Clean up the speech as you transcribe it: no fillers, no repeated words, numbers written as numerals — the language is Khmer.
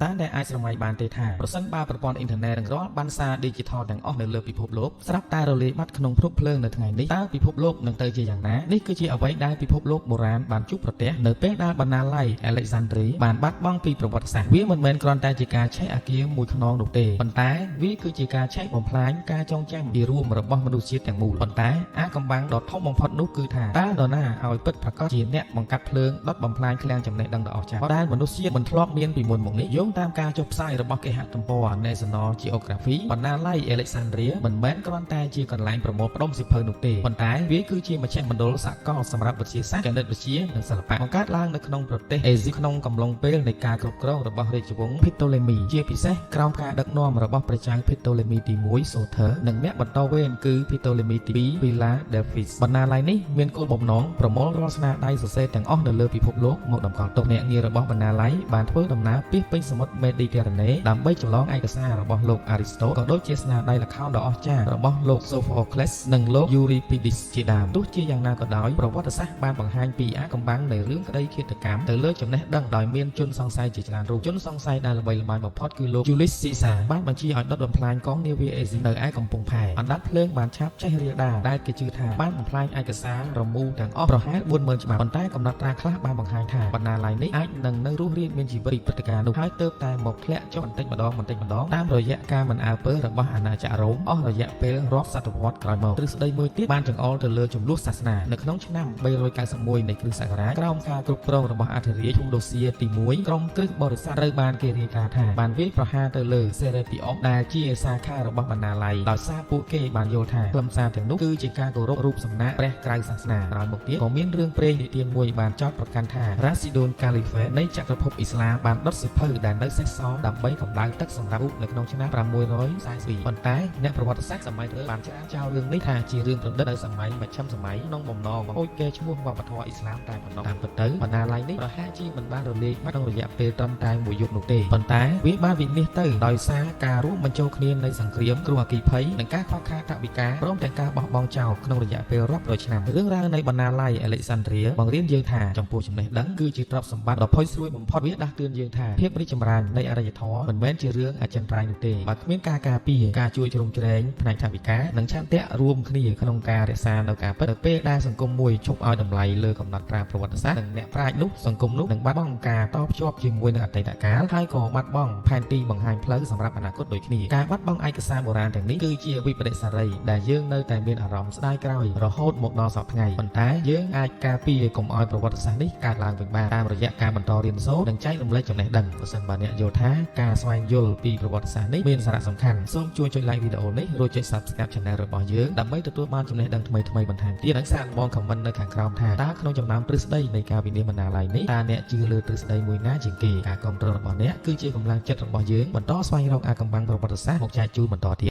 តែដែលអាចស្រមៃបានទេថាប្រសិនបើប្រព័ន្ធអ៊ីនធឺណិតនិងរាល់បណ្ណសារ Digital ទាំងអស់នៅលើពិភពលោកស្រាប់តែរលាយបាត់ក្នុងភ្នក់ភ្លើងនៅថ្ងៃនេះតើពិភពលោកនឹងទៅជាយ៉ាងណានេះគឺជាអ្វីដែលពិភពលោកបុរាណបានជួបប្រទះនៅពេលដែលបណ្ណាល័យ Alexandria បានបាត់បង់ពីប្រវត្តិសាស្ត្រវាមិនមែនគ្រាន់តែជាការឆេះអគារមួយខ្នងនោះទេប៉ុន្តែវាគឺជាការឆេះបំផ្លាញការចងចាំពីរួមរបស់មនុស្សជាតិទាំងមូលប៉ុន្តែអាកំបាំងដ៏ធំបំផុតនោះគឺថាតើនរណាឲ្យពិតប្រាកដជាអ្នកបង្កាត់ភ្លើងដុតបំផ្លាញឃ្លាំងចំណេះដឹងដ៏អស្ចារ្យដែលមនុស្សជាតិមិនធ្លាប់មានពីមុនមកនេះយោងតាមការចុះផ្សាយរបស់គេហទំព័រ National Geography បណ្ណាល័យ Alexandria មិនមែនគ្រាន់តែជាកន្លែងប្រមូលផ្ដុំសៀវភៅនោះទេប៉ុន្តែវាគឺជាមជ្ឈមណ្ឌលសកលសម្រាប់វិទ្យាសាស្ត្រគណិតវិទ្យានិងសិល្បៈបង្កើតឡើងនៅក្នុងប្រទេសអេស៊ីក្នុងកំឡុងពេលនៃការគ្រប់គ្រងរបស់រាជវង្ស Ptolemy ជាពិសេសក្រោមការដឹកនាំរបស់ព្រះចៅ Ptolemy ទី1 Soter និងអ្នកបន្តវេនគឺ Ptolemy ទី2 Philadelphus បណ្ណាល័យនេះមានគោលបំណងប្រមូលរាល់ស្នាដៃសរសេរទាំងអស់នៅលើពិភពលោកមកតម្កល់ទុកអ្នកងាររបស់បណ្ណាល័យបានធ្វើដំណើរពាសពេញសមុទ្រ Mediterranean ដើម្បីចម្លងឯកសាររបស់លោក Aristotle ក៏ដូចជាស្នាដៃល្ខោនដ៏អស្ចារ្យរបស់លោក Sophocles និងលោក Euripides ជាដើមទោះជាយ៉ាងណាក៏ដោយប្រវត្តិសាស្ត្របានបង្ហាញពីអាកំបាំងនៃរឿងក្តីឃាតកម្មទៅលើចំណេះដឹងដោយមានជនសង្ស័យជាច្រើនរូបជនសង្ស័យដែលល្បីល្បាញបំផុតគឺលោក Julius Caesar បានបញ្ជាឲ្យដុតបំផ្លាញកងនាវាអេស៊ីនៅឯកំពង់ផែអណ្ដាតភ្លើងបានឆាបចេះរាលដាលដែលគេជឿថាបានបំផ្លាញឯកសាររមូរទាំងអស់ប្រហែល 40000 ច្បាប់ប៉ុន្តែកំណត់ត្រាខ្លះបានបង្ហាញថាបណ្ណាល័យនេះអាចនឹងនៅរស់រានមានជីវិតពីព្រឹត្តិការណ៍នោះហើយទើបតែមកធ្លាក់ចុះបន្តិចម្ដងតាមរយៈការមិនអើពើរបស់អាណាចក្ររ៉ូមអស់រយៈពេលរាប់សតវត្សរ៍ក្រោយមកទ្រឹស្ដីមួយទៀតបានចង្អុលទៅលើចំនួនសាសនានៅក្នុងឆ្នាំ391នៃគ្រិស្តសករាជក្រោមការគ្រប់គ្រងរបស់អធិរាជធូដូសៀទី1ក្រុមគ្រឹះបរិស័ទត្រូវបានគេរាយការណ៍ថាបានវាយប្រហារទៅលើ Serapion ដែលជាសាខារបស់បណ្ណាល័យដោយសារពួកគេបានយល់ថាខ្លឹមសារទាំងនោះគឺជាការគោរពរូបសំណាកព្រះក្រៅសាសនាក្រោយមកទៀតក៏មានរឿងព្រេងនិទានមួយបានចោទប្រកាន់ថា Rashidun Caliphate នៃចក្រភពអ៊ីស្លាមបានដុតសៀវភៅដែលនៅសេសសល់ដើម្បីកម្ដៅទឹកសម្រាប់នៅក្នុងឆ្នាំ642ប៉ុន្តែអ្នកប្រវត្តិសាស្ត្រសម័យត្រូវបានច្រានចោលរឿងនេះថាជារឿងប្រឌិតនៅសម័យមជ្ឈិមសម័យក្នុងបំណងបង្អួចកេរ្តិ៍ឈ្មោះវប្បធម៌អ៊ីស្លាមតែប៉ុណ្ណោះតាមពិតទៅបណ្ណាល័យនេះប្រហែលជាមិនបានរលាយបាត់ក្នុងរយៈពេលត្រឹមតែមួយយប់នោះទេប៉ុន្តែវាបានវិនិច្ឆ័យទៅដោយសារការរួមបញ្ចូលគ្នានៃសង្គ្រាមគ្រោះអគ្គីភ័យនិងការខ្វះខាតថវិកាព្រមទាំងការបោះបង់ចោលក្នុងរយៈពេលរាប់រយឆ្នាំរឿងរ៉ាវនៃបណ្ណាល័យ Alexandria បង្រៀនយើងថាចំពោះចំណេះដឹងគឺជាទ្រព្យសម្បត្តិដ៏ផុយស្រួយបំផុតវាដាស់តឿនយើងថាភាពរីកចម្រើននៃអរិយធម៌មិនមែនជារឿងអចិន្ត្រៃយ៍នោះទេបើគ្មានការការពារការជួយជ្រោមជ្រែងផ្នែកថវិកានិងឆន្ទៈរួមគ្នាក្នុងការរក្សានៅការពិតទៅពេលដែលសង្គមមួយឈប់ឲ្យតម្លៃលើកំណត់ត្រាប្រវត្តិសាស្ត្រនិងអ្នកប្រាជ្ញនោះសង្គមនោះនឹងបាត់បង់ការតភ្ជាប់ជាមួយនឹងអតីតកាលហើយក៏បាត់បង់ផែនទីបង្ហាញផ្លូវសម្រាប់អនាគតដូចគ្នាការបាត់បង់ឯកសារបុរាណទាំងនេះគឺជាវិបដិសារីដែលយើងនៅតែមានអារម្មណ៍ស្ដាយក្រោយរហូតមកដល់សប្តាហ៍ថ្ងៃប៉ុន្តែយើងអាចការពារកុំឲ្យប្រវត្តិសាស្ត្រនេះកើតឡើងវិញបានតាមរយៈការបន្តរៀនសូត្រនិងចែករំលែកចំណេះដឹងប្រសិនបើអ្នកយល់ថាការស្វែងយល់ពីប្រវត្តិសាស្ត្រនេះមានសារៈសំខាន់សូមជួយចុច like វីដេអូនេះរួចចុច subscribe channel របស់យើងដើម្បីទទួលបានចំណេះដឹងថ្មីៗបន្ថែមទៀតនិងសាកល្បង comment នៅខាងក្រោមថាតើក្នុងចំណោមទ្រឹស្ដីនៃការវិនិច្ឆ័យបណ្ណាល័យនេះតើអ្នកជឿលើទ្រឹស្ដីមួយណាជាងគេការគ្រប់គ្រងរបស់អ្នកគឺជាកម្លាំងចិត្តរបស់យើងបន្តស្វែងរកអាកំបាំងប្រវត្តិសាស្ត្រមកចែកជូនបន្តទៀត